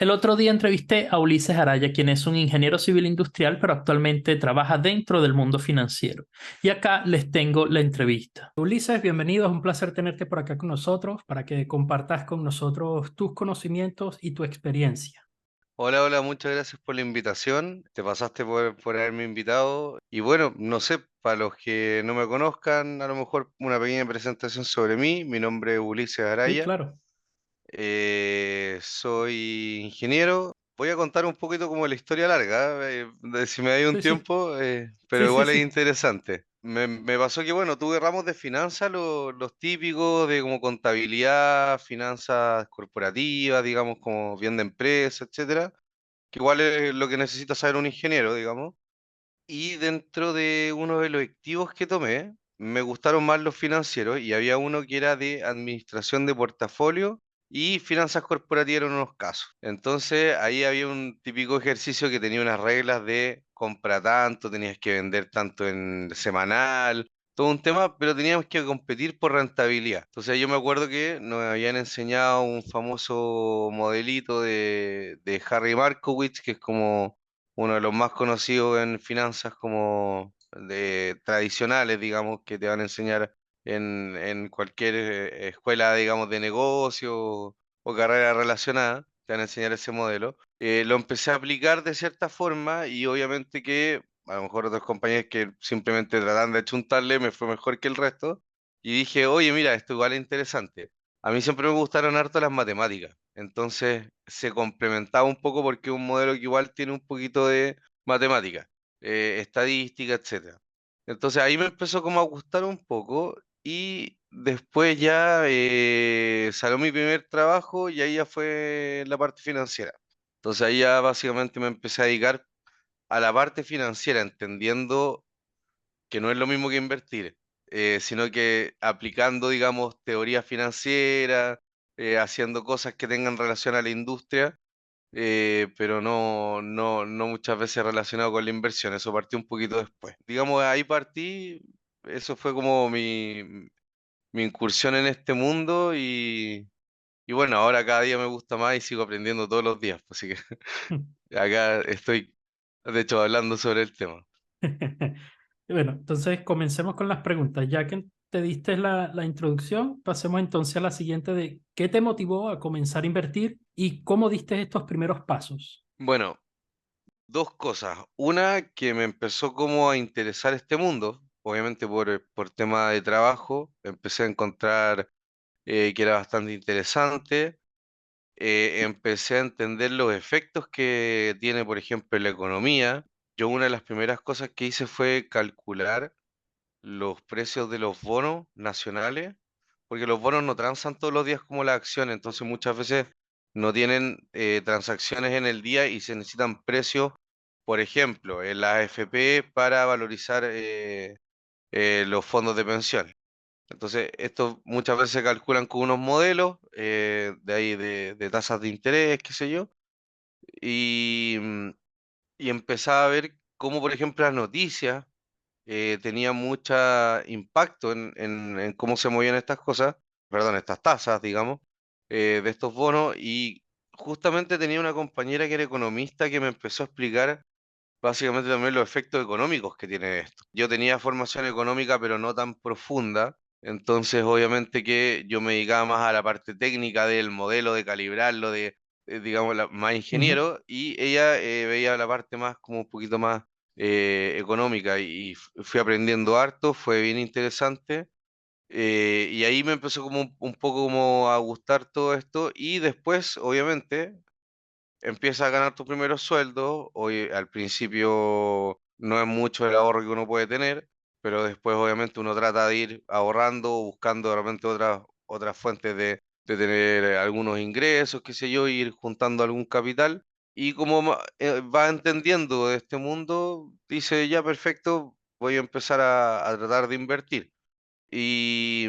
El otro día entrevisté a Ulises Araya, quien es un ingeniero civil industrial, pero actualmente trabaja dentro del mundo financiero. Y acá les tengo la entrevista. Ulises, bienvenido. Es un placer tenerte por acá con nosotros para que compartas con nosotros tus conocimientos y tu experiencia. Hola, hola, muchas gracias por la invitación. Te pasaste por haberme invitado. Y bueno, no sé, para los que no me conozcan, a lo mejor una pequeña presentación sobre mí. Mi nombre es Ulises Sí, Araya. claro. Soy ingeniero. Voy a contar un poquito como la historia larga, si me da un Sí, sí. tiempo, pero Sí, sí, igual es sí. interesante. Me pasó que, bueno, tuve ramos de finanzas, los típicos de como contabilidad, finanzas corporativas, digamos, como bien de empresa, etcétera, que igual es lo que necesita saber un ingeniero, digamos. Y dentro de uno de los electivos que tomé, me gustaron más los financieros y había uno que era de administración de portafolio y finanzas corporativas en unos casos. Entonces ahí había un típico ejercicio que tenía unas reglas de compra tanto, tenías que vender tanto en semanal, todo un tema, pero teníamos que competir por rentabilidad. Entonces yo me acuerdo que nos habían enseñado un famoso modelito de Harry Markowitz, que es como uno de los más conocidos en finanzas como de tradicionales, digamos, que te van a enseñar en cualquier escuela, digamos, de negocio o carrera relacionada, te van a enseñar ese modelo. Lo empecé a aplicar de cierta forma y obviamente que a lo mejor otros compañeros que simplemente tratan de achuntarle me fue mejor que el resto y dije, oye, mira, esto igual es interesante. A mí siempre me gustaron harto las matemáticas, entonces se complementaba un poco porque es un modelo que igual tiene un poquito de matemática, estadística, etcétera. Entonces ahí me empezó como a gustar un poco y después ya salió mi primer trabajo y ahí ya fue la parte financiera. Entonces ahí ya básicamente me empecé a dedicar a la parte financiera, entendiendo que no es lo mismo que invertir, sino que aplicando, digamos, teoría financiera, haciendo cosas que tengan relación a la industria, pero no muchas veces relacionado con la inversión. Eso partí un poquito después. Digamos, ahí partí, eso fue como mi incursión en este mundo y bueno, ahora cada día me gusta más y sigo aprendiendo todos los días, pues, así que acá estoy, de hecho, hablando sobre el tema. Bueno, entonces comencemos con las preguntas. Ya que te diste la introducción, pasemos entonces a la siguiente de ¿qué te motivó a comenzar a invertir y cómo diste estos primeros pasos? Bueno, dos cosas. Una, que me empezó como a interesar este mundo, obviamente por tema de trabajo, empecé a encontrar que era bastante interesante. Empecé a entender los efectos que tiene, por ejemplo, en la economía. Yo una de las primeras cosas que hice fue calcular los precios de los bonos nacionales, porque los bonos no transan todos los días como las acciones, entonces muchas veces no tienen transacciones en el día y se necesitan precios, por ejemplo, en la AFP para valorizar los fondos de pensiones. Entonces, esto muchas veces se calculan con unos modelos de ahí de tasas de interés, qué sé yo, y, y empezaba a ver cómo, por ejemplo, las noticias tenía mucho impacto en cómo se movían estas cosas, perdón, estas tasas, digamos, de estos bonos. Y justamente tenía una compañera que era economista que me empezó a explicar básicamente también los efectos económicos que tiene esto. Yo tenía formación económica, pero no tan profunda. Entonces, obviamente que yo me dedicaba más a la parte técnica del modelo, de calibrarlo, digamos, más Ujú. ingeniero, y ella veía la parte más como un poquito más económica y fui aprendiendo harto, fue bien interesante. Y ahí me empezó como un poco como a gustar todo esto y después, obviamente, empiezas a ganar tus primeros sueldos. Hoy al principio no es mucho el ahorro que uno puede tener, pero después obviamente uno trata de ir ahorrando, buscando de repente otras fuentes de tener algunos ingresos, qué sé yo, ir juntando algún capital. Y como va entendiendo de este mundo, dice, ya perfecto, voy a empezar a tratar de invertir. Y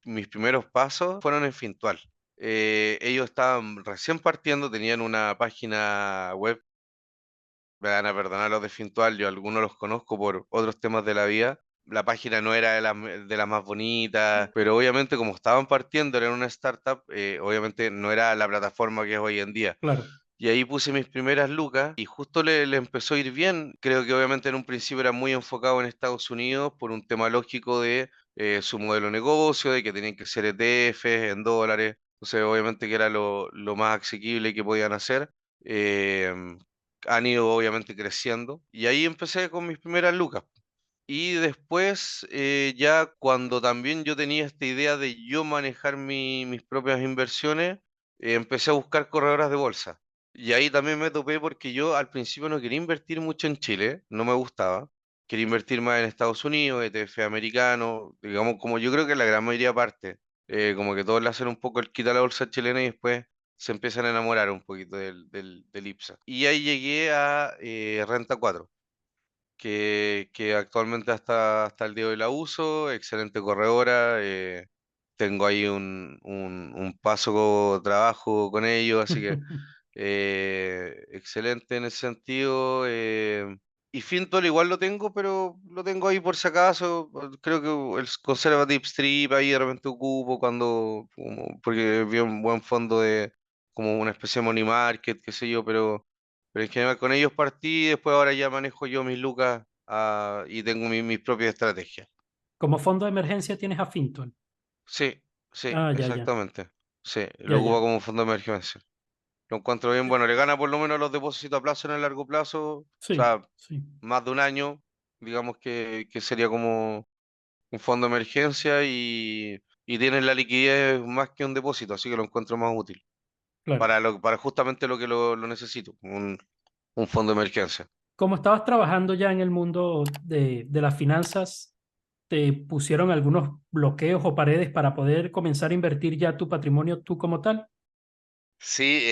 mis primeros pasos fueron en Fintual. Ellos estaban recién partiendo, tenían una página web, me van a perdonar los de Fintual, yo algunos los conozco por otros temas de la vida. La página no era de las más bonitas, pero obviamente como estaban partiendo, eran una startup, obviamente no era la plataforma que es hoy en día. Claro. Y ahí puse mis primeras lucas y justo le empezó a ir bien. Creo que obviamente en un principio era muy enfocado en Estados Unidos por un tema lógico de su modelo de negocio, de que tenían que ser ETFs en dólares. Entonces obviamente que era lo más asequible que podían hacer. Eh, Han ido obviamente creciendo. Y ahí empecé con mis primeras lucas. Y después, ya cuando también yo tenía esta idea de yo manejar mis propias inversiones, empecé a buscar corredoras de bolsa. Y ahí también me topé porque yo al principio no quería invertir mucho en Chile, no me gustaba. Quería invertir más en Estados Unidos, ETF americano, digamos, como yo creo que la gran mayoría parte, como que todos le hacen un poco el quita a la bolsa chilena y después se empiezan a enamorar un poquito del IPSA. Y ahí llegué a Renta 4 que actualmente hasta el día de hoy la uso, excelente corredora, tengo ahí un paso trabajo con ellos, así que excelente en ese sentido. Y Fintol igual lo tengo, pero lo tengo ahí por si acaso. Creo que el Conservative Strip ahí de repente ocupo porque vi un buen fondo de como una especie de money market, qué sé yo, pero en general con ellos partí, después ahora ya manejo yo mis lucas y tengo mis propias estrategias. Como fondo de emergencia tienes a Fintual. Sí, sí, Ah, ya, ya, exactamente. Sí, ya, lo ocupo ya. como fondo de emergencia. Lo encuentro bien, bueno, le gana por lo menos los depósitos a plazo en el largo plazo, o Sí, sea, sí, más de un año, digamos que sería como un fondo de emergencia y tienes la liquidez más que un depósito, así que lo encuentro más útil claro. para justamente lo que lo necesito, un fondo de emergencia. Como estabas trabajando ya en el mundo de las finanzas, ¿te pusieron algunos bloqueos o paredes para poder comenzar a invertir ya tu patrimonio tú como tal? Sí,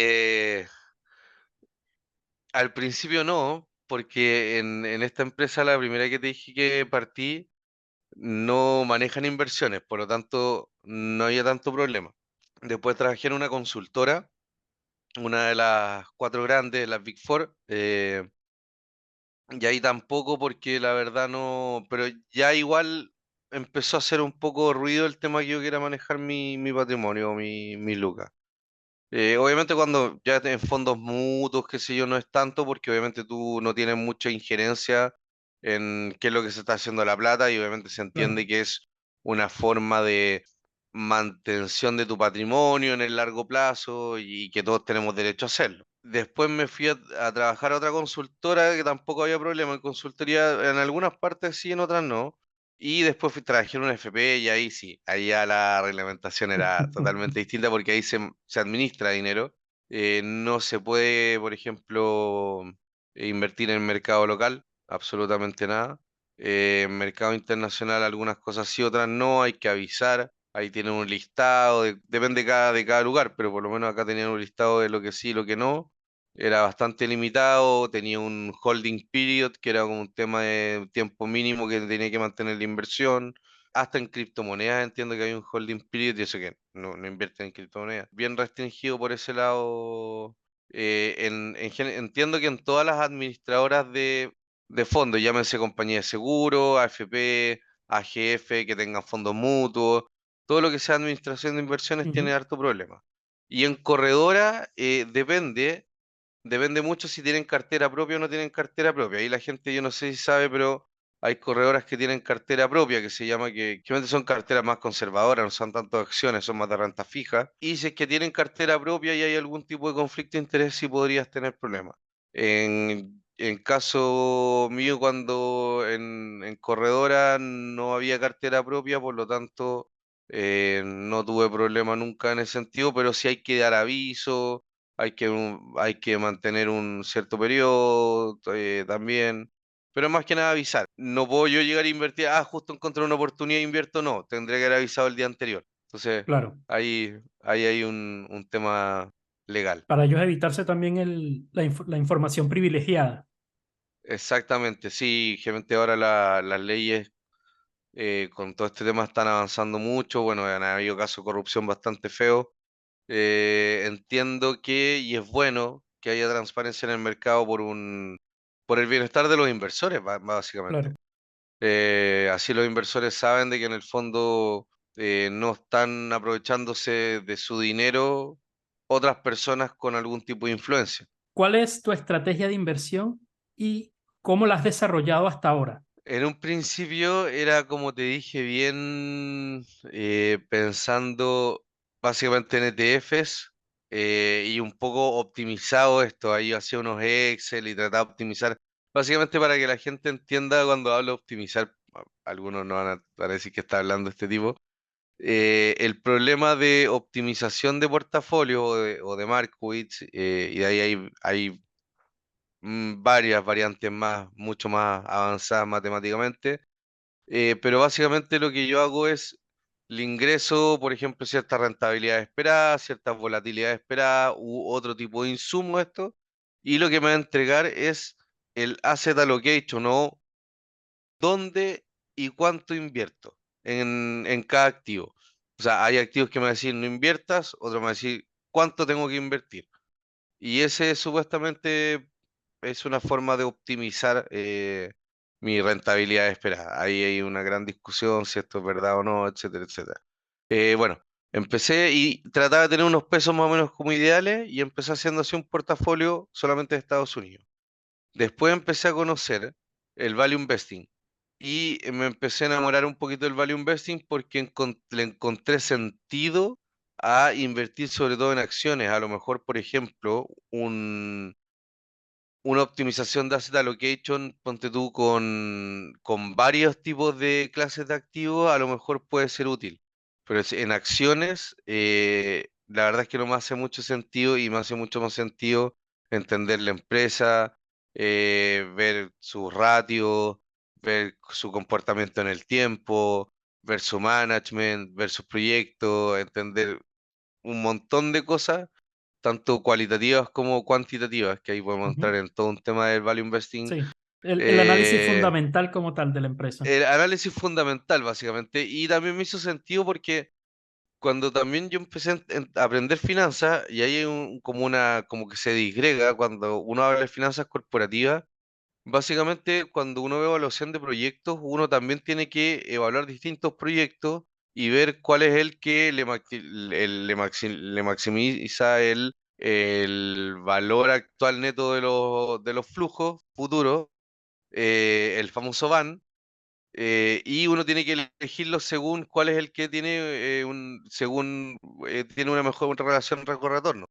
al principio no, porque en esta empresa, la primera que te dije que partí, no manejan inversiones, por lo tanto no había tanto problema. Después trabajé en una consultora, una de las cuatro grandes, las Big Four, y ahí tampoco porque la verdad no, pero ya igual empezó a hacer un poco de ruido el tema que yo quiera manejar mi patrimonio, mi lucas. Obviamente cuando ya en fondos mutuos, qué sé yo, no es tanto porque obviamente tú no tienes mucha injerencia en qué es lo que se está haciendo la plata y obviamente se Claro. entiende que es una forma de mantención de tu patrimonio en el largo plazo y que todos tenemos derecho a hacerlo. Después me fui a trabajar a otra consultora que tampoco había problema en consultoría, en algunas partes sí, en otras no. Y después trabajé en una FP y ahí sí, ahí ya la reglamentación era totalmente distinta porque ahí se administra dinero. No se puede, por ejemplo, invertir en el mercado local, absolutamente nada. En mercado internacional algunas cosas sí, otras no, hay que avisar. Ahí tienen un listado, depende de cada lugar, pero por lo menos acá tenían un listado de lo que sí y lo que no. Era bastante limitado, tenía un holding period, que era como un tema de tiempo mínimo que tenía que mantener la inversión. Hasta en criptomonedas entiendo que hay un holding period y eso que no invierten en criptomonedas. Bien restringido por ese lado. Entiendo que en todas las administradoras de fondos, llámense compañía de seguro, AFP, AGF, que tengan fondos mutuos, todo lo que sea administración de inversiones tiene Ujú. harto problema. Y en corredora depende mucho si tienen cartera propia o no tienen cartera propia. Ahí la gente, yo no sé si sabe, pero hay corredoras que tienen cartera propia, que se llama que generalmente son carteras más conservadoras, no son tanto acciones, son más de renta fija. Y si es que tienen cartera propia y hay algún tipo de conflicto de interés, sí podrías tener problemas. En caso mío, cuando en corredora no había cartera propia, por lo tanto, no tuve problema nunca en ese sentido, pero sí hay que dar aviso, hay que mantener un cierto periodo también, pero más que nada avisar. No puedo yo llegar a invertir, justo encontré una oportunidad, invierto, no, tendría que haber avisado el día anterior. Entonces, Claro. ahí hay un tema legal. Para ellos evitarse también la información privilegiada. Exactamente, sí, generalmente ahora las leyes con todo este tema están avanzando mucho, bueno, han habido casos de corrupción bastante feos. Entiendo y es bueno que haya transparencia en el mercado por el bienestar de los inversores, básicamente. Claro. Así los inversores saben de que en el fondo no están aprovechándose de su dinero otras personas con algún tipo de influencia. ¿Cuál es tu estrategia de inversión y cómo la has desarrollado hasta ahora? En un principio era, como te dije, bien pensando básicamente en ETFs y un poco optimizado esto. Ahí hacía unos Excel y trataba de optimizar, básicamente para que la gente entienda cuando hablo de optimizar. Algunos no van a decir que está hablando este tipo. El problema de optimización de portafolio o de Markowitz, y de ahí hay varias variantes más, mucho más avanzadas matemáticamente, pero básicamente lo que yo hago es le ingreso, por ejemplo, cierta rentabilidad esperada, ciertas volatilidades esperadas u otro tipo de insumo a esto, y lo que me va a entregar es el asset allocation o dónde y cuánto invierto en cada activo. O sea, hay activos que me van a decir no inviertas, otros me van a decir cuánto tengo que invertir. Y ese supuestamente es una forma de optimizar mi rentabilidad esperada. Ahí hay una gran discusión si esto es verdad o no, etcétera, etcétera. Bueno, empecé y trataba de tener unos pesos más o menos como ideales y empecé haciendo así un portafolio solamente de Estados Unidos. Después empecé a conocer el value investing y me empecé a enamorar un poquito del value investing porque le encontré sentido a invertir sobre todo en acciones. A lo mejor, por ejemplo, una optimización de asset allocation, ponte tú con varios tipos de clases de activos, a lo mejor puede ser útil. Pero en acciones, la verdad es que no me hace mucho sentido y me hace mucho más sentido entender la empresa, ver sus ratios, ver su comportamiento en el tiempo, ver su management, ver sus proyectos, entender un montón de cosas tanto cualitativas como cuantitativas, que ahí podemos entrar Ujú. en todo un tema del value investing. Sí, el análisis Eh, fundamental como tal de la empresa. el análisis fundamental, básicamente, y también me hizo sentido porque cuando también yo empecé a aprender finanzas, y ahí hay como que se disgrega cuando uno habla de finanzas corporativas, básicamente cuando uno ve evaluación de proyectos, uno también tiene que evaluar distintos proyectos y ver cuál es el que le maximiza el valor actual neto de los flujos futuros, el famoso VAN, y uno tiene que elegirlo según cuál es el que tiene, tiene una mejor relación riesgo-retorno.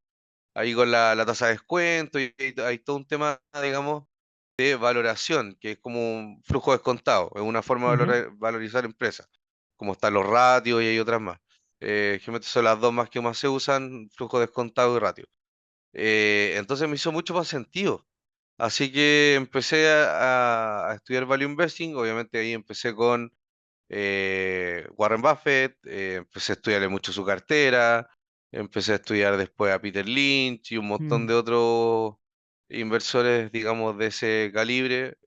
Ahí con la tasa de descuento y hay todo un tema, digamos, de valoración, que es como un flujo descontado, es una forma de Ujú. valorizar empresas, como están los ratios y hay otras más. Generalmente son las dos más que más se usan, flujo descontado y ratio. Entonces me hizo mucho más sentido. Así que empecé a estudiar Value Investing, obviamente ahí empecé con Warren Buffett, empecé a estudiarle mucho su cartera, empecé a estudiar después a Peter Lynch y un montón Mm. de otros inversores, digamos, de ese calibre.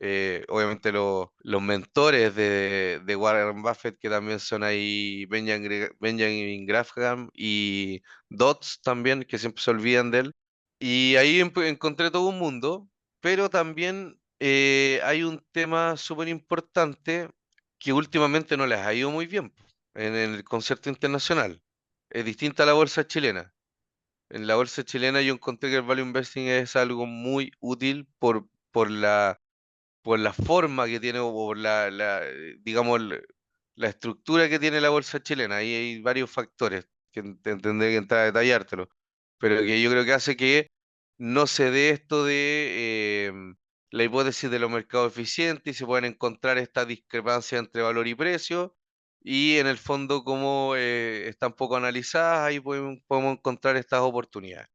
Obviamente los mentores de Warren Buffett, que también son ahí Benjamin Graham y Dodds también, que siempre se olvidan de él. Y ahí encontré todo un mundo, pero también hay un tema súper importante que últimamente no les ha ido muy bien po, en el concierto internacional. Es distinta a la bolsa chilena. En la bolsa chilena yo encontré que el value investing es algo muy útil por la forma que tiene o por digamos, la estructura que tiene la bolsa chilena. Ahí hay varios factores que tendré que entrar a detallártelo, pero que yo creo que hace que no se dé esto de la hipótesis de los mercados eficientes y se pueden encontrar esta discrepancia entre valor y precio. Y en el fondo, como están poco analizadas, ahí podemos encontrar estas oportunidades.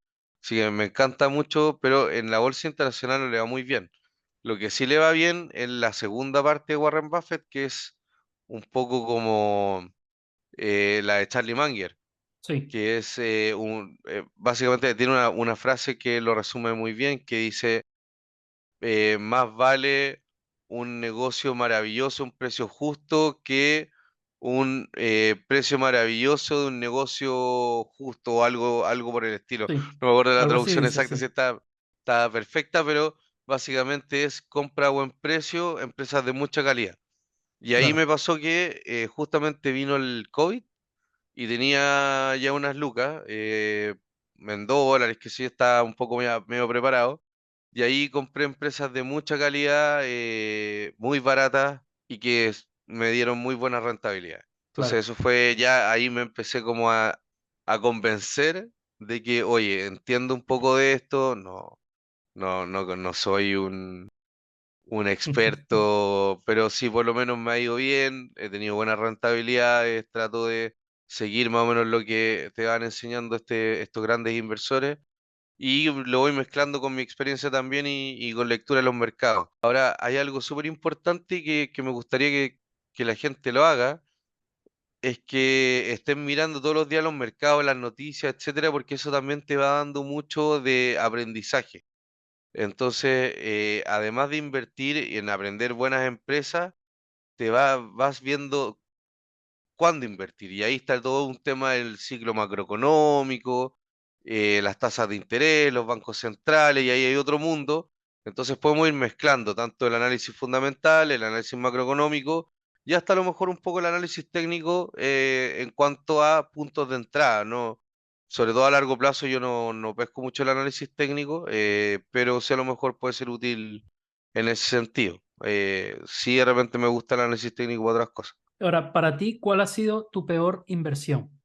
Así que me encanta mucho, pero en la bolsa internacional no le va muy bien. Lo que sí le va bien es la segunda parte de Warren Buffett, que es un poco como la de Charlie Munger, Sí, que es básicamente tiene una frase que lo resume muy bien, que dice, más vale un negocio maravilloso, un precio justo, que un precio maravilloso de un negocio justo o algo por el estilo. sí, No me acuerdo de la algo así traducción dice, exacta si sí, está perfecta, pero básicamente es compra a buen precio, empresas de mucha calidad. Y ahí claro. me pasó que justamente vino el COVID y tenía ya unas lucas, en $2, que sí estaba un poco medio preparado. Y ahí compré empresas de mucha calidad, muy baratas y que me dieron muy buena rentabilidad. Entonces Claro. eso fue ya, ahí me empecé como a convencer de que, oye, entiendo un poco de esto, no soy un experto, pero sí por lo menos me ha ido bien, he tenido buenas rentabilidades, trato de seguir más o menos lo que te van enseñando estos grandes inversores y lo voy mezclando con mi experiencia también y con lectura de los mercados. Ahora, hay algo súper importante que me gustaría que la gente lo haga, es que estén mirando todos los días los mercados, las noticias, etcétera, porque eso también te va dando mucho de aprendizaje. Entonces, además de invertir en aprender buenas empresas, vas viendo cuándo invertir. Y ahí está todo un tema del ciclo macroeconómico, las tasas de interés, los bancos centrales, y ahí hay otro mundo. Entonces podemos ir mezclando tanto el análisis fundamental, el análisis macroeconómico, y hasta a lo mejor un poco el análisis técnico en cuanto a puntos de entrada, ¿no? Sobre todo a largo plazo yo no pesco mucho el análisis técnico, pero sí a lo mejor puede ser útil en ese sentido. Sí, de repente me gusta el análisis técnico para otras cosas. Ahora, para ti, ¿cuál ha sido tu peor inversión?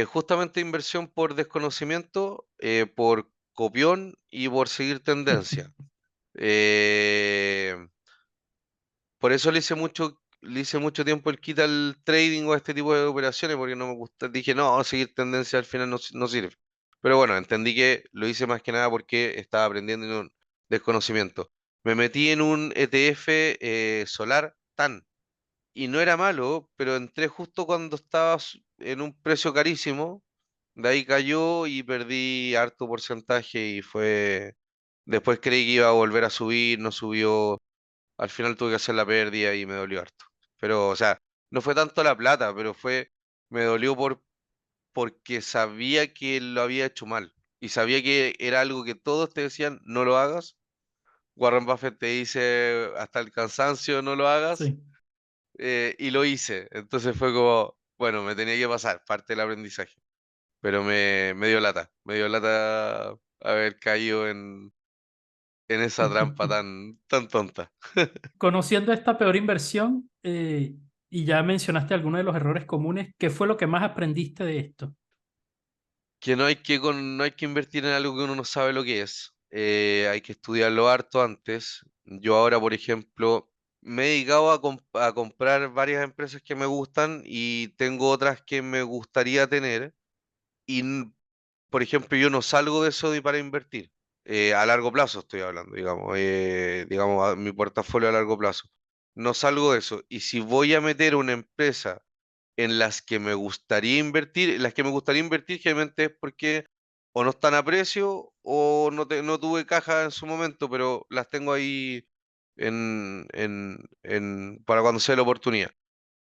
Justamente inversión por desconocimiento, por copión y por seguir tendencia. Eh, por eso le hice mucho tiempo el quita al trading o a este tipo de operaciones, porque no me gusta. Dije, no, seguir tendencia al final no sirve. Pero bueno, entendí que lo hice más que nada porque estaba aprendiendo en un desconocimiento. Me metí en un ETF solar TAN y no era malo, pero entré justo cuando estaba en un precio carísimo. De ahí cayó y perdí harto porcentaje y fue... Después creí que iba a volver a subir, no subió. Al final tuve que hacer la pérdida y me dolió harto. Pero, o sea, no fue tanto la plata, pero me dolió porque sabía que lo había hecho mal. Y sabía que era algo que todos te decían, no lo hagas. Warren Buffett te dice hasta el cansancio, no lo hagas. Sí. Y lo hice. Entonces fue como, bueno, me tenía que pasar, parte del aprendizaje. Pero me dio lata haber caído en esa trampa tan tonta. Conociendo esta peor inversión, y ya mencionaste algunos de los errores comunes, ¿qué fue lo que más aprendiste de esto? Que no hay que invertir en algo que uno no sabe lo que es. Hay que estudiarlo harto antes. Yo ahora, por ejemplo, me he dedicado a comprar varias empresas que me gustan y tengo otras que me gustaría tener. Y, por ejemplo, yo no salgo de eso para invertir. A largo plazo estoy hablando, digamos, mi portafolio a largo plazo. No salgo de eso. Y si voy a meter una empresa en las que me gustaría invertir, en las que me gustaría invertir generalmente es porque o no están a precio o no tuve caja en su momento, pero las tengo ahí para cuando sea la oportunidad.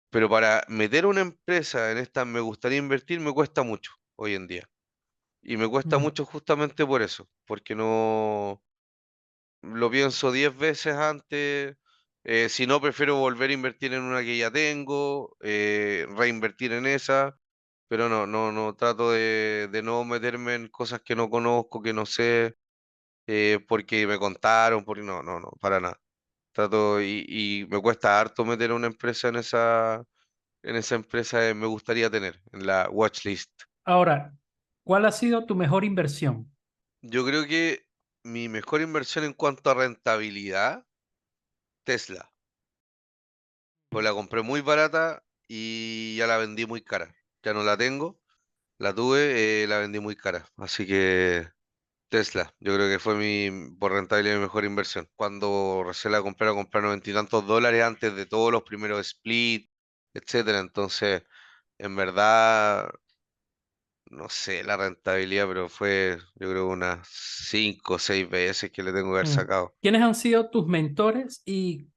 Pero para meter una empresa en esta me gustaría invertir me cuesta mucho hoy en día. Y me cuesta Mm. mucho justamente por eso, porque no lo pienso 10 veces antes. Si no, prefiero volver a invertir en una que ya tengo, reinvertir en esa, pero no, trato de no meterme en cosas que no conozco, que no sé, porque me contaron, porque no, para nada. Trato y me cuesta harto meter a una empresa en esa empresa me gustaría tener, en la watchlist. Ahora, ¿cuál ha sido tu mejor inversión? Yo creo que mi mejor inversión en cuanto a rentabilidad, Tesla. Pues la compré muy barata y ya la vendí muy cara. Ya no la tengo, la tuve, la vendí muy cara. Así que Tesla, yo creo que fue por rentabilidad mi mejor inversión. Cuando recién la compré a 90 y tantos dólares antes de todos los primeros split, etcétera. Entonces, en verdad, no sé la rentabilidad, pero fue, yo creo, unas 5 o 6 veces que le tengo que haber Mm. sacado. ¿Quiénes han sido tus mentores y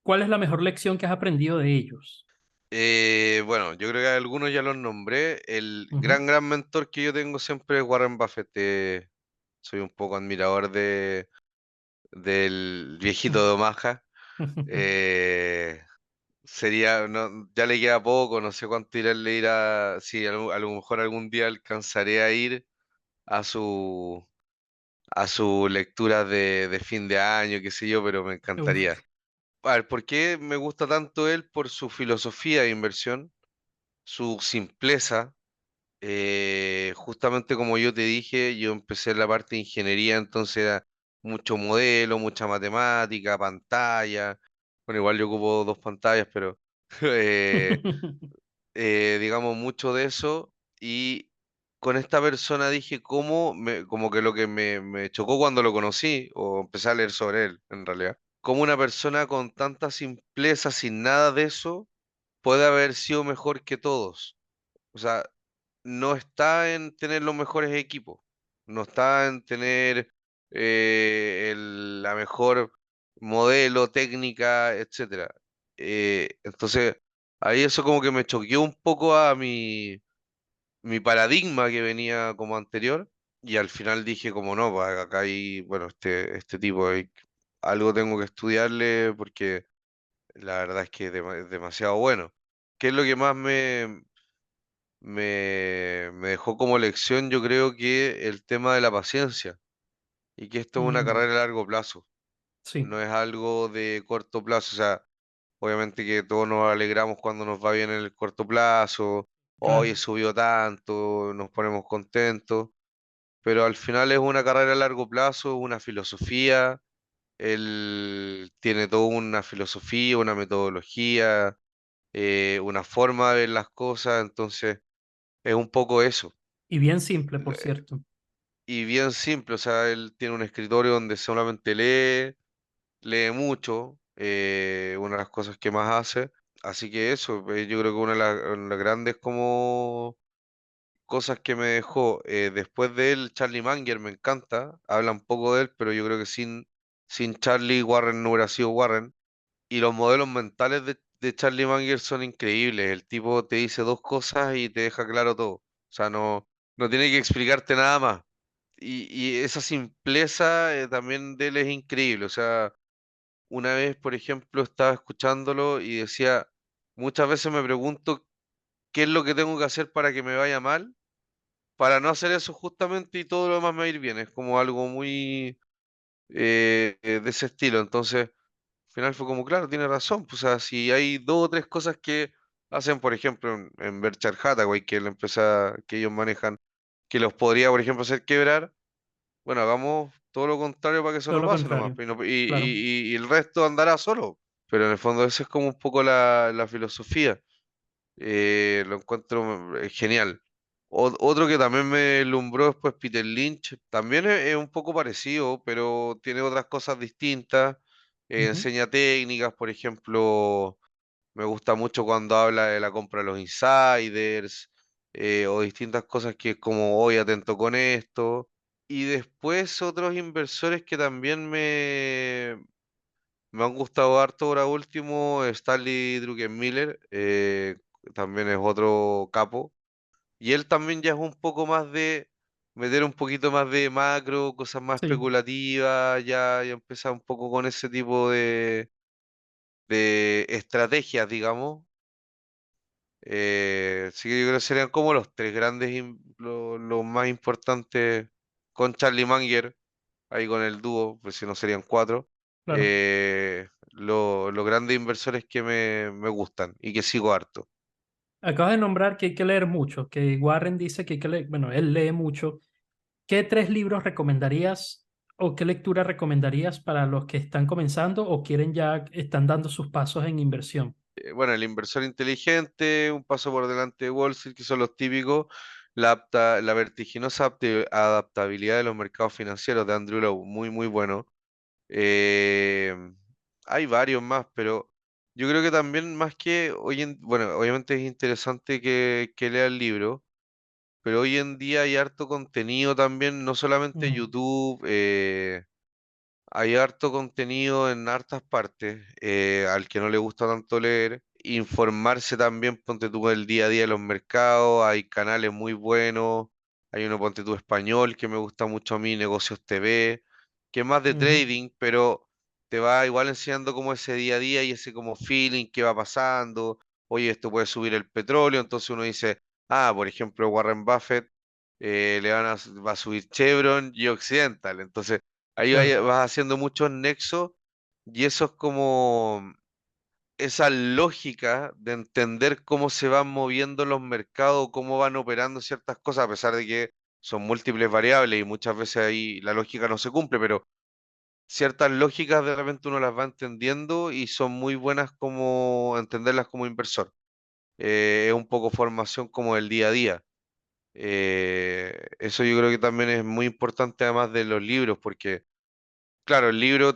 cuál es la mejor lección que has aprendido de ellos? Bueno, yo creo que algunos ya los nombré. El Ujú. gran mentor que yo tengo siempre es Warren Buffett. Soy un poco admirador del viejito de Omaha. Eh, ya le queda poco, no sé cuánto le irá. Sí, a lo mejor algún día alcanzaré a ir a a su lectura de fin de año, qué sé yo, pero me encantaría. Uf, A ver, ¿por qué me gusta tanto él? Por su filosofía de inversión, su simpleza. Justamente como yo te dije, yo empecé en la parte de ingeniería, entonces era mucho modelo, mucha matemática, pantalla. Bueno, igual yo ocupo dos pantallas, pero digamos mucho de eso. Y con esta persona dije como que lo que me chocó cuando lo conocí, o empecé a leer sobre él, en realidad, como una persona con tanta simpleza, sin nada de eso, puede haber sido mejor que todos. O sea, no está en tener los mejores equipos, no está en tener la mejor modelo, técnica, etcétera. Entonces, ahí eso como que me choqueó un poco a mi paradigma que venía como anterior, y al final dije como no, pues acá hay, bueno, este tipo, algo tengo que estudiarle porque la verdad es que es demasiado bueno. ¿Qué es lo que más me dejó como lección? Yo creo que el tema de la paciencia y que esto es una Mm, carrera a largo plazo, sí, no es algo de corto plazo. O sea, obviamente que todos nos alegramos cuando nos va bien en el corto plazo, hoy claro. subió tanto, nos ponemos contentos, pero al final es una carrera a largo plazo, una filosofía. Él tiene toda una filosofía, una metodología, una forma de ver las cosas, entonces es un poco eso. Y bien simple, por cierto. Y bien simple, o sea, él tiene un escritorio donde solamente lee mucho, una de las cosas que más hace. Así que eso, yo creo que una de las grandes como cosas que me dejó después de él, Charlie Munger me encanta, habla un poco de él, pero yo creo que sin Charlie Warren no hubiera sido Warren. Y los modelos mentales de Charlie Munger son increíbles, el tipo te dice dos cosas y te deja claro todo, o sea, no tiene que explicarte nada más. Y esa simpleza también de él es increíble. O sea, una vez, por ejemplo, estaba escuchándolo y decía, muchas veces me pregunto qué es lo que tengo que hacer para que me vaya mal, para no hacer eso justamente y todo lo demás me va a ir bien. Es como algo muy de ese estilo. Entonces, al final fue como, claro, tiene razón. Pues, o sea, si hay dos o tres cosas que hacen, por ejemplo, en Berkshire Hathaway, que es la empresa que ellos manejan, que los podría, por ejemplo, hacer quebrar. Bueno, hagamos todo lo contrario para que eso Todo no lo pase nomás, contrario, y, no- claro. y el resto andará solo. Pero en el fondo esa es como un poco la filosofía. Lo encuentro genial. Otro que también me lumbró después, Peter Lynch, también es un poco parecido, pero tiene otras cosas distintas. Ujú. Enseña técnicas, por ejemplo, me gusta mucho cuando habla de la compra de los insiders, o distintas cosas que es como, hoy atento con esto. Y después otros inversores que también me han gustado harto ahora último, Stanley Druckenmiller, también es otro capo. Y él también ya es un poco más de meter un poquito más de macro, cosas más Sí, especulativas, ya empieza un poco con ese tipo de estrategias, digamos. Sí que yo creo que serían como los tres grandes, los más importantes con Charlie Munger, ahí con el dúo, pues si no serían cuatro, claro. los grandes inversores que me gustan y que sigo harto. Acabas de nombrar que hay que leer mucho, que Warren dice que hay que leer, bueno, él lee mucho. ¿Qué tres libros recomendarías o qué lectura recomendarías para los que están comenzando o quieren ya, están dando sus pasos en inversión? Bueno, el inversor inteligente, un paso por delante de Wall Street, que son los típicos, la vertiginosa adaptabilidad de los mercados financieros de Andrew Lowe, muy, muy bueno. Eh, Hay varios más, pero yo creo que también más que bueno, obviamente es interesante que lea el libro, pero hoy en día hay harto contenido también, no solamente Mm, YouTube, hay harto contenido en hartas partes, al que no le gusta tanto leer, informarse también, ponte tú el día a día de los mercados, hay canales muy buenos, hay uno, ponte tú español, que me gusta mucho a mí, Negocios TV, que es más de ujú, trading, pero te va igual enseñando como ese día a día y ese como feeling que va pasando. Oye, esto puede subir el petróleo, entonces uno dice, ah, por ejemplo, Warren Buffett, va a subir Chevron y Occidental. Entonces, ahí claro, vas haciendo muchos nexos y eso es como esa lógica de entender cómo se van moviendo los mercados, cómo van operando ciertas cosas, a pesar de que son múltiples variables y muchas veces ahí la lógica no se cumple, pero ciertas lógicas de repente uno las va entendiendo y son muy buenas como entenderlas como inversor. Es un poco formación como del día a día. Eso yo creo que también es muy importante además de los libros, porque claro, el libro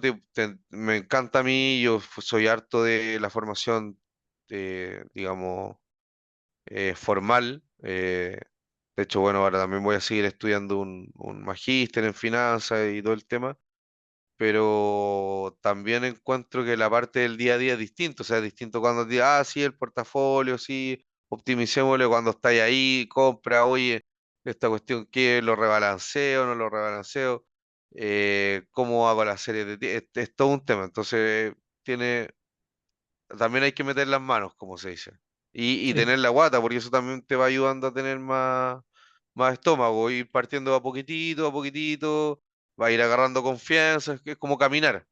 me encanta a mí, soy harto de la formación, digamos, formal. De hecho, bueno, ahora también voy a seguir estudiando un magíster en finanzas y todo el tema, pero también encuentro que la parte del día a día es distinto, o sea, es distinto cuando te diga, sí, el portafolio, sí, optimicémosle cuando estáis ahí, compra, oye, esta cuestión, ¿qué? ¿Lo rebalanceo, no lo rebalanceo? ¿Cómo hago la serie de es todo un tema, entonces tiene, también hay que meter las manos, como se dice, y sí, tener la guata, porque eso también te va ayudando a tener más estómago, ir partiendo a poquitito, va a ir agarrando confianza, es que es como caminar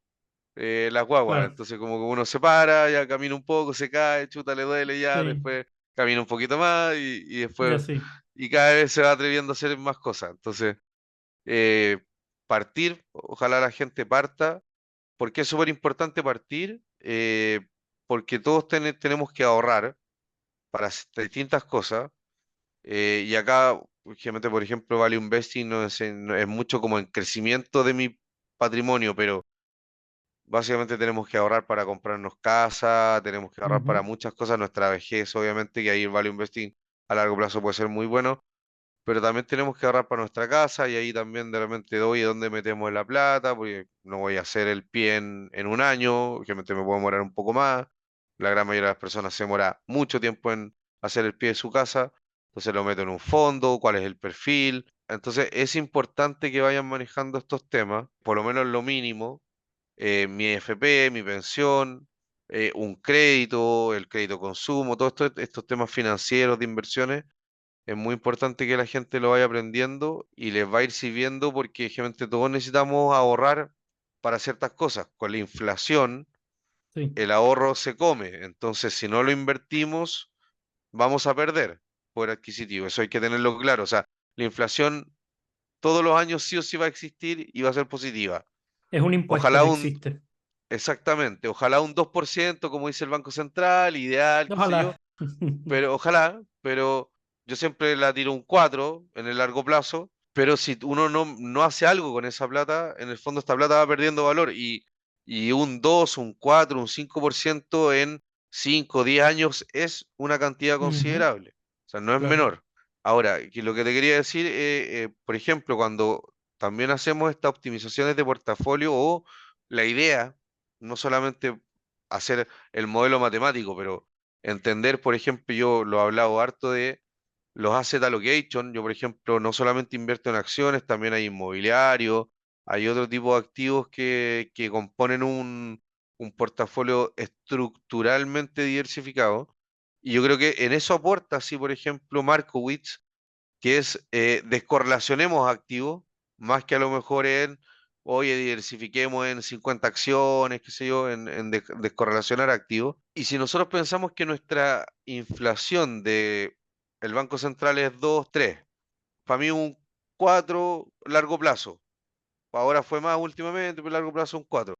las guaguas. claro, Entonces, como que uno se para, ya camina un poco, se cae, chuta, le duele ya, sí, después camina un poquito más y y después, así, y cada vez se va atreviendo a hacer más cosas. Entonces, eh, partir, ojalá la gente parta, porque es súper importante partir, porque todos tenemos que ahorrar para distintas cosas. Y acá, obviamente, por ejemplo, Value Investing no es mucho como en crecimiento de mi patrimonio, pero básicamente tenemos que ahorrar para comprarnos casa, tenemos que ahorrar para ujú, muchas cosas, nuestra vejez, obviamente, que ahí el value investing a largo plazo puede ser muy bueno, pero también tenemos que ahorrar para nuestra casa y ahí también de repente doy dónde metemos la plata, porque no voy a hacer el pie en un año, obviamente me puedo demorar un poco más, la gran mayoría de las personas se demora mucho tiempo en hacer el pie de su casa, entonces lo meto en un fondo, cuál es el perfil, entonces es importante que vayan manejando estos temas, por lo menos lo mínimo mi FP, mi pensión, un crédito, el crédito consumo, todos estos temas financieros de inversiones, es muy importante que la gente lo vaya aprendiendo y les va a ir sirviendo porque generalmente todos necesitamos ahorrar para ciertas cosas. Con la inflación, sí, el ahorro se come, entonces si no lo invertimos, vamos a perder poder adquisitivo. Eso hay que tenerlo claro. O sea, la inflación todos los años sí o sí va a existir y va a ser positiva. es un impuesto Ojalá que un existe, Exactamente, ojalá un 2% como dice el Banco Central, ideal, qué sé yo, ojalá, pero ojalá, pero yo siempre la tiro un 4 en el largo plazo, pero si uno no hace algo con esa plata, en el fondo esta plata va perdiendo valor y un 2 un 4 un 5% en 5 o 10 años es una cantidad ujú, considerable, o sea, no es claro, menor. Ahora, que lo que te quería decir, por ejemplo, cuando también hacemos estas optimizaciones de portafolio o la idea, no solamente hacer el modelo matemático, pero entender, por ejemplo, yo lo he hablado harto de los asset allocation. Yo, por ejemplo, no solamente invierto en acciones, también hay inmobiliario, hay otro tipo de activos que componen un portafolio estructuralmente diversificado. Y yo creo que en eso aporta, así, por ejemplo, Markowitz, que es descorrelacionemos activos, más que a lo mejor en, oye, diversifiquemos en 50 acciones, qué sé yo, en descorrelacionar activos. Y si nosotros pensamos que nuestra inflación de el Banco Central es 2 3 para mí un 4 largo plazo, ahora fue más últimamente, pero largo plazo un 4.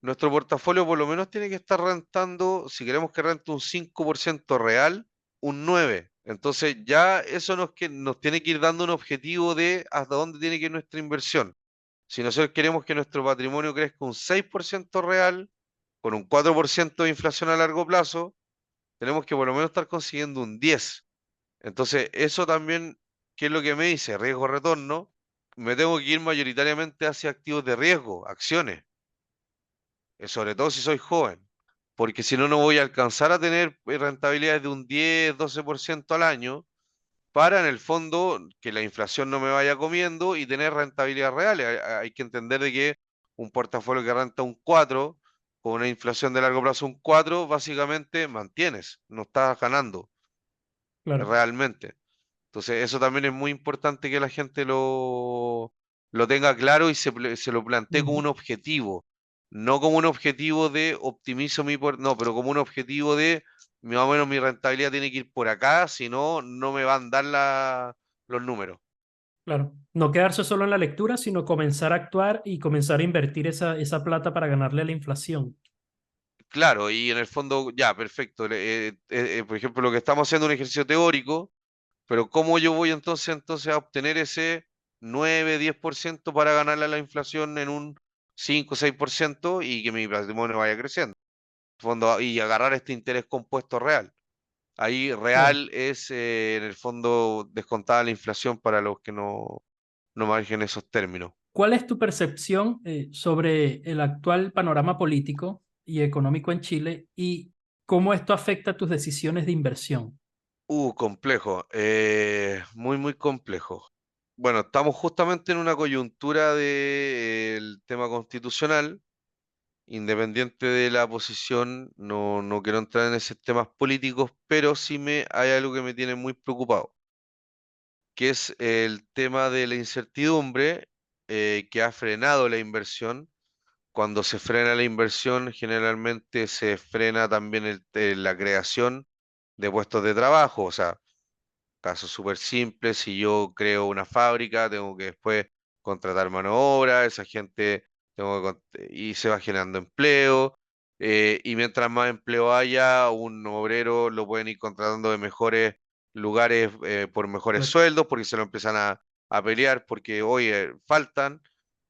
Nuestro portafolio por lo menos tiene que estar rentando, si queremos que rente un 5% real, un 9. Entonces ya eso nos tiene que ir dando un objetivo de hasta dónde tiene que ir nuestra inversión. Si nosotros queremos que nuestro patrimonio crezca un 6% real, con un 4% de inflación a largo plazo, tenemos que por lo menos estar consiguiendo un 10. Entonces eso también, ¿qué es lo que me dice? Riesgo-retorno. Me tengo que ir mayoritariamente hacia activos de riesgo, acciones, sobre todo si soy joven, porque si no, no voy a alcanzar a tener rentabilidades de un 10-12% al año para en el fondo que la inflación no me vaya comiendo y tener rentabilidades reales. Hay que entender de que un portafolio que renta un 4 con una inflación de largo plazo un 4 básicamente mantienes, no estás ganando claro, realmente. Entonces, eso también es muy importante que la gente lo tenga claro y se lo plantee como Ujú. un objetivo, no como un objetivo de optimizo no, pero como un objetivo de más o menos mi rentabilidad tiene que ir por acá, si no, no me van a dar los números. Claro, no quedarse solo en la lectura, sino comenzar a actuar y comenzar a invertir esa plata para ganarle a la inflación. Claro, y en el fondo, ya, perfecto. Por ejemplo, lo que estamos haciendo es un ejercicio teórico, pero ¿cómo yo voy entonces a obtener ese 9, 10% para ganarle a la inflación en un 5, 6% y que mi patrimonio vaya creciendo? En el fondo, y agarrar este interés compuesto real. Ahí Claro. real es, en el fondo, descontada la inflación para los que no manejen esos términos. ¿Cuál es tu percepción sobre el actual panorama político y económico en Chile y cómo esto afecta tus decisiones de inversión? Complejo, muy, muy complejo. Bueno, estamos justamente en una coyuntura del tema constitucional. Independiente de la posición, no quiero entrar en esos temas políticos, pero hay algo que me tiene muy preocupado, que es el tema de la incertidumbre que ha frenado la inversión. Cuando se frena la inversión, generalmente se frena también la creación de puestos de trabajo. O sea, caso súper simple, si yo creo una fábrica, tengo que después contratar mano de obra, esa gente y se va generando empleo, y mientras más empleo haya, un obrero lo pueden ir contratando de mejores lugares por mejores Claro. sueldos, porque se lo empiezan a pelear, porque oye, faltan.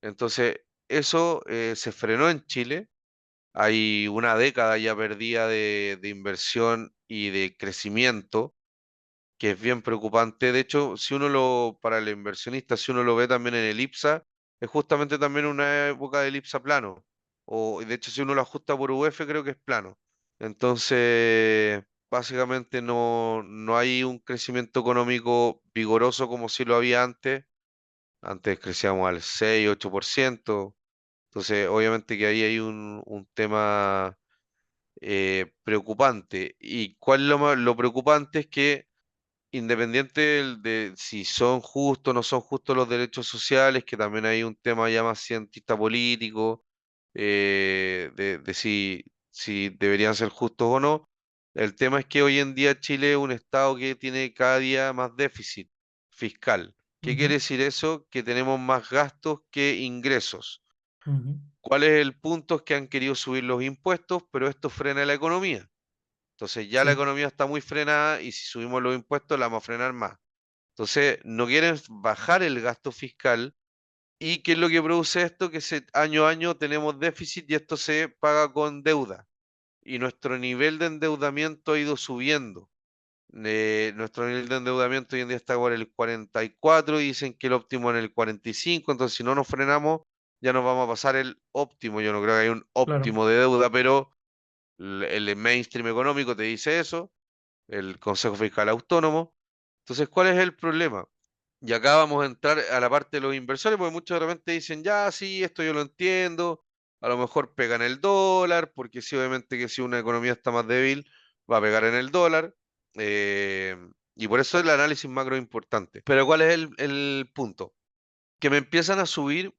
Entonces, eso se frenó en Chile. Hay una década ya perdida de inversión y de crecimiento que es bien preocupante. De hecho, para el inversionista, si uno lo ve también en el IPSA, es justamente también una época del IPSA plano. O de hecho, si uno lo ajusta por UF, creo que es plano. Entonces, básicamente no hay un crecimiento económico vigoroso como si lo había antes. Antes crecíamos al 6, 8%. Entonces, obviamente que ahí hay un tema preocupante. ¿Y cuál es lo preocupante? Es que independiente de si son justos o no son justos los derechos sociales, que también hay un tema ya más cientista político, de si deberían ser justos o no. El tema es que hoy en día Chile es un estado que tiene cada día más déficit fiscal. ¿Qué quiere Ujú, decir eso? Que tenemos más gastos que ingresos. ujú. ¿Cuál es el punto? Es que han querido subir los impuestos, pero esto frena la economía. Entonces ya la Sí, economía está muy frenada y si subimos los impuestos la vamos a frenar más. Entonces, no quieren bajar el gasto fiscal. ¿Y qué es lo que produce esto? Que año a año tenemos déficit y esto se paga con deuda. Y nuestro nivel de endeudamiento ha ido subiendo. Nuestro nivel de endeudamiento hoy en día está por el 44 y dicen que el óptimo en el 45. Entonces, si no nos frenamos, ya nos vamos a pasar el óptimo. Yo no creo que haya un claro. óptimo de deuda, pero el mainstream económico te dice eso, el Consejo Fiscal Autónomo. Entonces, ¿cuál es el problema? Y acá vamos a entrar a la parte de los inversores, porque muchos de repente dicen, ya, sí, esto yo lo entiendo, a lo mejor pegan el dólar, porque sí, obviamente que si una economía está más débil, va a pegar en el dólar, eh, y por eso el análisis macro es importante. Pero ¿cuál es el punto? Que me empiezan a subir,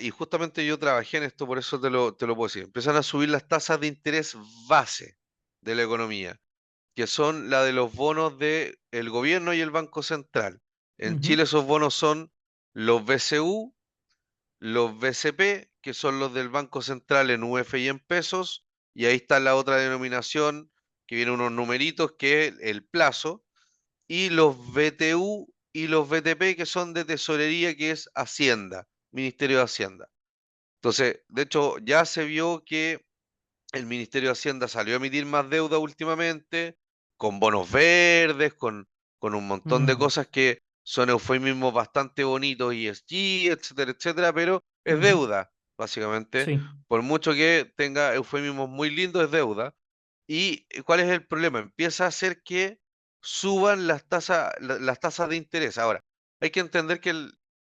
y justamente yo trabajé en esto, por eso te lo puedo decir, empiezan a subir las tasas de interés base de la economía, que son la de los bonos del gobierno y el Banco Central. En Ujú, Chile esos bonos son los BCU, los BCP, que son los del Banco Central en UF y en pesos, y ahí está la otra denominación, que viene unos numeritos, que es el plazo, y los BTU y los BTP, que son de tesorería, que es Hacienda, Ministerio de Hacienda. Entonces, de hecho, ya se vio que el Ministerio de Hacienda salió a emitir más deuda últimamente, con bonos verdes, con un montón de mm, cosas que son eufemismos bastante bonitos, ESG, etcétera, etcétera, pero es ujú. deuda, básicamente. Sí. Por mucho que tenga eufemismos muy lindos, es deuda. ¿Y cuál es el problema? Empieza a hacer que suban las tasas de interés. Ahora, hay que entender que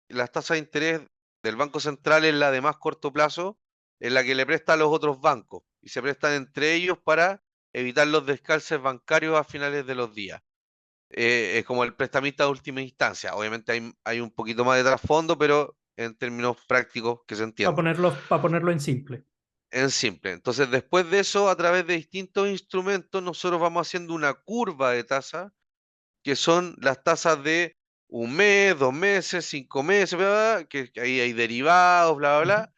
las tasas de interés del Banco Central es la de más corto plazo, en la que le presta a los otros bancos y se prestan entre ellos para evitar los descalces bancarios a finales de los días. Es como el prestamista de última instancia. Obviamente hay un poquito más de trasfondo, pero en términos prácticos que se entienda. Para ponerlo en simple. En simple. Entonces, después de eso, a través de distintos instrumentos, nosotros vamos haciendo una curva de tasa, que son las tasas de un mes, 2 meses, 5 meses, bla, bla, bla, que ahí hay derivados, bla, bla, Ujú, bla,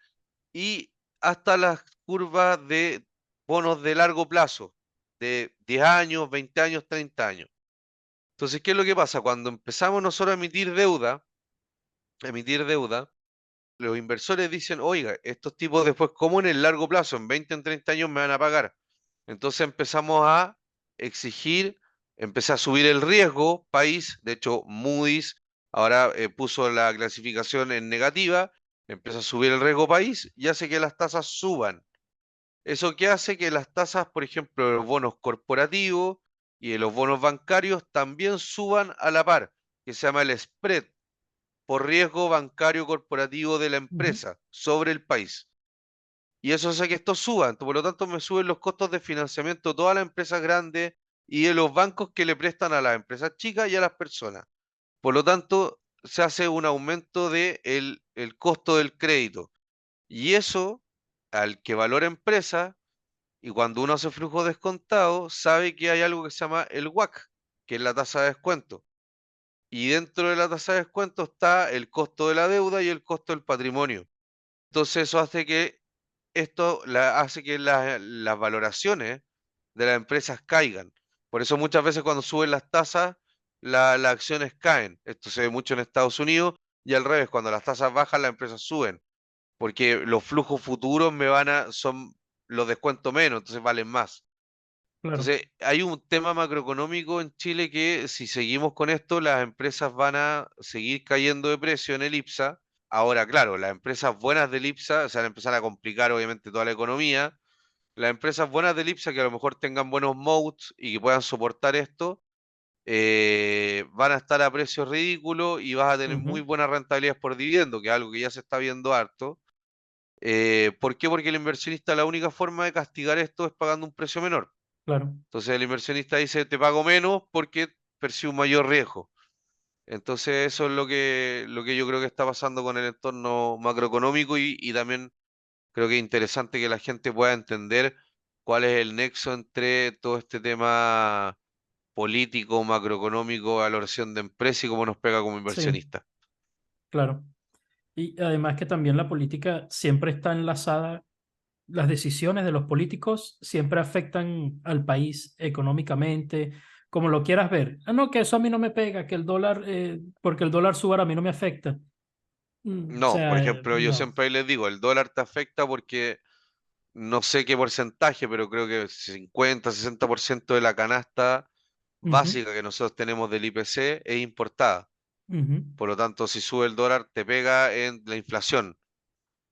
y hasta las curvas de bonos de largo plazo, de 10 años, 20 años, 30 años. Entonces, ¿qué es lo que pasa? Cuando empezamos nosotros a emitir deuda, los inversores dicen, oiga, estos tipos después, ¿cómo en el largo plazo, en 20 en 30 años me van a pagar? Entonces empezamos a exigir, empecé a subir el riesgo país, de hecho Moody's ahora puso la clasificación en negativa, empieza a subir el riesgo país y hace que las tasas suban. Eso que hace que las tasas, por ejemplo, de los bonos corporativos y de los bonos bancarios también suban a la par, que se llama el spread por riesgo bancario corporativo de la ujú, empresa sobre el país. Y eso hace que esto suba. Por lo tanto, me suben los costos de financiamiento de todas las empresas grandes y de los bancos que le prestan a las empresas chicas y a las personas. Por lo tanto, se hace un aumento de el costo del crédito. Y eso, al que valora empresa, y cuando uno hace flujo descontado, sabe que hay algo que se llama el WACC, que es la tasa de descuento. Y dentro de la tasa de descuento está el costo de la deuda y el costo del patrimonio. Entonces eso hace que las valoraciones de las empresas caigan. Por eso muchas veces cuando suben las tasas, las acciones caen. Esto se ve mucho en Estados Unidos y al revés, cuando las tasas bajan, las empresas suben, porque los flujos futuros son los descuento menos, entonces valen más. claro, Entonces, hay un tema macroeconómico en Chile que si seguimos con esto, las empresas van a seguir cayendo de precio en el IPSA. Ahora, claro, las empresas buenas del IPSA se van a empezar a complicar obviamente toda la economía. Las empresas buenas del IPSA que a lo mejor tengan buenos moats y que puedan soportar esto, van a estar a precios ridículos y vas a tener muy ujú, buenas rentabilidades por dividendo, que es algo que ya se está viendo harto. ¿Por qué? Porque el inversionista la única forma de castigar esto es pagando un precio menor. claro, Entonces el inversionista dice, te pago menos porque percibe un mayor riesgo. Entonces eso es lo que yo creo que está pasando con el entorno macroeconómico y también creo que es interesante que la gente pueda entender cuál es el nexo entre todo este tema político, macroeconómico, valoración de empresa y cómo nos pega como sí, inversionista. claro. Y además que también la política siempre está enlazada, las decisiones de los políticos siempre afectan al país económicamente, como lo quieras ver. Ah, no, que eso a mí no me pega, que el dólar, porque el dólar suba a mí no me afecta. O No, por sea, ejemplo, yo no. siempre les digo, el dólar te afecta porque no sé qué porcentaje, pero creo que 50-60% de la canasta Ujú, básica que nosotros tenemos del IPC es importada. ujú, Por lo tanto, si sube el dólar, te pega en la inflación.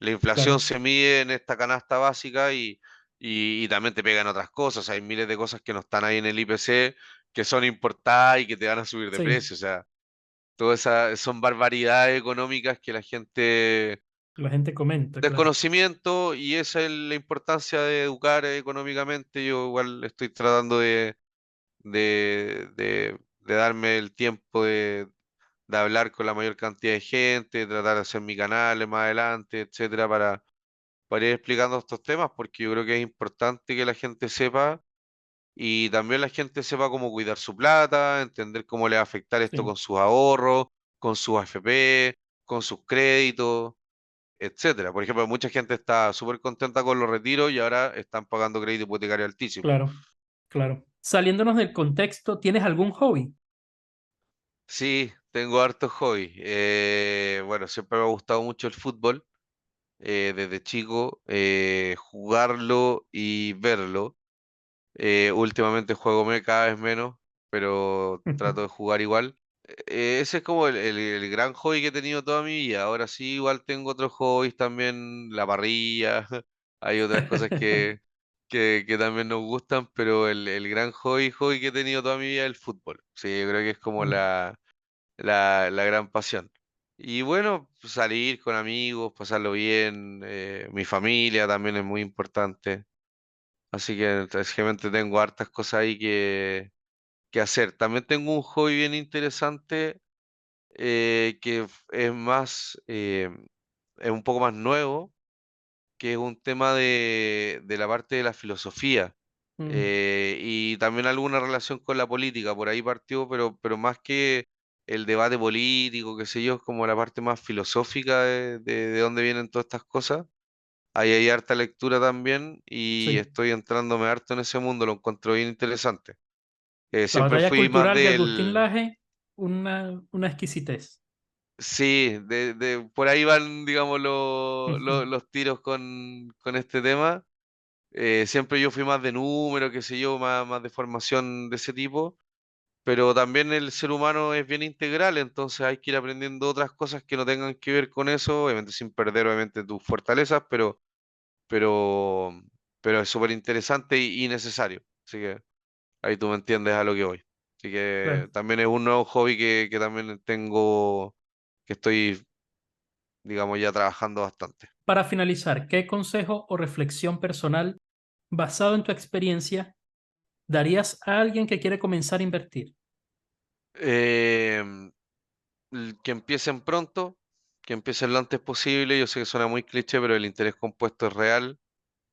La inflación claro, se mide en esta canasta básica y también te pega en otras cosas. Hay miles de cosas que no están ahí en el IPC que son importadas y que te van a subir de sí, precio. O sea, todas esas son barbaridades económicas que la gente la gente comenta, claro. desconocimiento y esa es la importancia de educar económicamente. Yo igual estoy tratando de darme el tiempo de hablar con la mayor cantidad de gente, tratar de hacer mi canal más adelante, etcétera, para ir explicando estos temas, porque yo creo que es importante que la gente sepa y también la gente sepa cómo cuidar su plata, entender cómo le va a afectar esto Sí, con sus ahorros, con sus AFP, con sus créditos, etcétera. Por ejemplo, mucha gente está súper contenta con los retiros y ahora están pagando crédito hipotecario altísimo. claro, claro. Saliéndonos del contexto, ¿tienes algún hobby? Sí, tengo hartos hobbies. Bueno, siempre me ha gustado mucho el fútbol. Desde chico, jugarlo y verlo. Últimamente cada vez menos, pero trato de jugar igual. Ese es como el gran hobby que he tenido toda mi vida. Ahora sí, igual tengo otros hobbies también, la parrilla, hay otras cosas que también nos gustan, pero el gran hobby que he tenido toda mi vida es el fútbol. Sí, yo creo que es como la gran pasión. Y bueno, pues, salir con amigos, pasarlo bien, mi familia también es muy importante. Así que realmente tengo hartas cosas ahí que hacer. También tengo un hobby bien interesante es más, es un poco más nuevo, que es un tema de la parte de la filosofía Mm, y también alguna relación con la política. Por ahí partió, pero más que el debate político, qué sé yo, es como la parte más filosófica de dónde vienen todas estas cosas. Ahí hay harta lectura también y sí. estoy entrándome harto en ese mundo, lo encuentro bien interesante. La Siempre batalla fui más cultural de Agustín del... Laje, una exquisitez. Sí, por ahí van, digamos, Ujú, los tiros con este tema. Siempre yo fui más de número, qué sé yo, más de formación de ese tipo, pero también el ser humano es bien integral, entonces hay que ir aprendiendo otras cosas que no tengan que ver con eso, obviamente sin perder obviamente tus fortalezas, pero, pero es súper interesante y necesario. Así que ahí tú me entiendes a lo que voy. Así que claro. también es un nuevo hobby que también tengo, que estoy, digamos, ya trabajando bastante. Para finalizar, ¿qué consejo o reflexión personal basado en tu experiencia darías a alguien que quiere comenzar a invertir? Em, que empiecen pronto, que empiecen lo antes posible. Yo sé que suena muy cliché, pero el interés compuesto es real.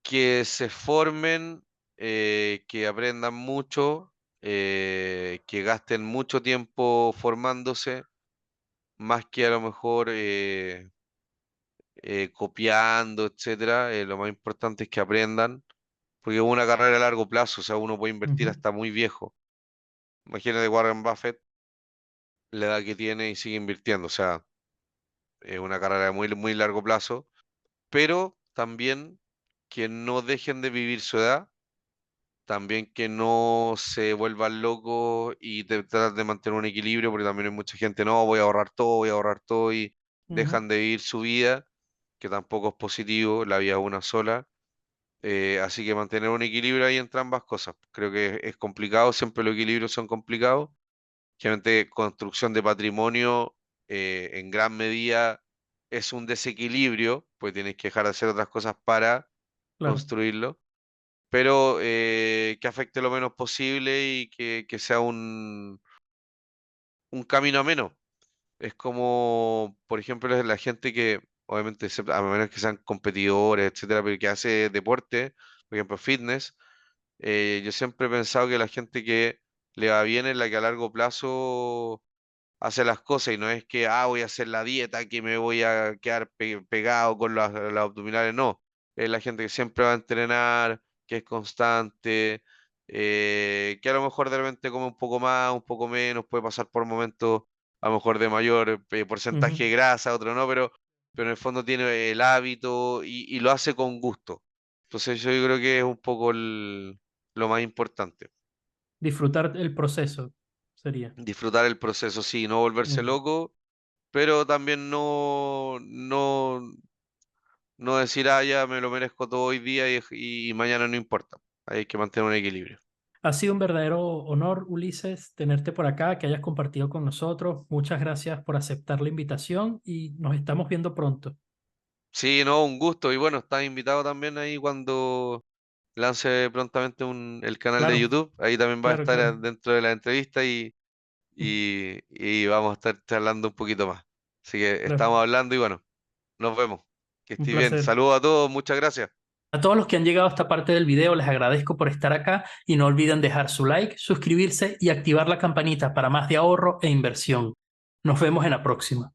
Que se formen, que aprendan mucho, que gasten mucho tiempo formándose, más que a lo mejor copiando, etcétera. Lo más importante es que aprendan, porque es una carrera a largo plazo, o sea, uno puede invertir Ujú, hasta muy viejo. Imagínate Warren Buffett, la edad que tiene y sigue invirtiendo, o sea, es una carrera de muy largo plazo, pero también que no dejen de vivir su edad, también que no se vuelvan locos y tratar de mantener un equilibrio, porque también hay mucha gente, no, voy a ahorrar todo y ujú, dejan de vivir su vida, que tampoco es positivo, la vida es una sola. Así que mantener un equilibrio ahí entre ambas cosas. Creo que es complicado, siempre los equilibrios son complicados. Generalmente construcción de patrimonio en gran medida es un desequilibrio, pues tienes que dejar de hacer otras cosas para claro. construirlo, pero que afecte lo menos posible y que sea un camino ameno. Es como, por ejemplo, es la gente que, obviamente, a menos que sean competidores, etcétera, pero que hace deporte, por ejemplo, fitness. Yo siempre he pensado que la gente que le va bien es la que a largo plazo hace las cosas y no es que, voy a hacer la dieta, que me voy a quedar pegado con las abdominales, no. Es la gente que siempre va a entrenar, que es constante, que a lo mejor de repente come un poco más, un poco menos, puede pasar por momentos a lo mejor de mayor porcentaje Ujú. de grasa, otro no, pero en el fondo tiene el hábito y lo hace con gusto. Entonces yo creo que es un poco lo más importante. Disfrutar el proceso sería. Disfrutar el proceso, sí, no volverse Mm. loco, pero también no decir, ya me lo merezco todo hoy día y mañana no importa. Hay que mantener un equilibrio. Ha sido un verdadero honor, Ulises, tenerte por acá, que hayas compartido con nosotros. Muchas gracias por aceptar la invitación y nos estamos viendo pronto. Sí, no, un gusto. Y bueno, estás invitado también ahí cuando lance prontamente el canal de Claro, YouTube. Ahí también va a claro, estar claro. dentro de la entrevista y vamos a estar charlando un poquito más. Así que Claro. estamos hablando y bueno, nos vemos. Que Un estés bien. placer. Saludos a todos, muchas gracias. A todos los que han llegado a esta parte del video, les agradezco por estar acá y no olviden dejar su like, suscribirse y activar la campanita para más de ahorro e inversión. Nos vemos en la próxima.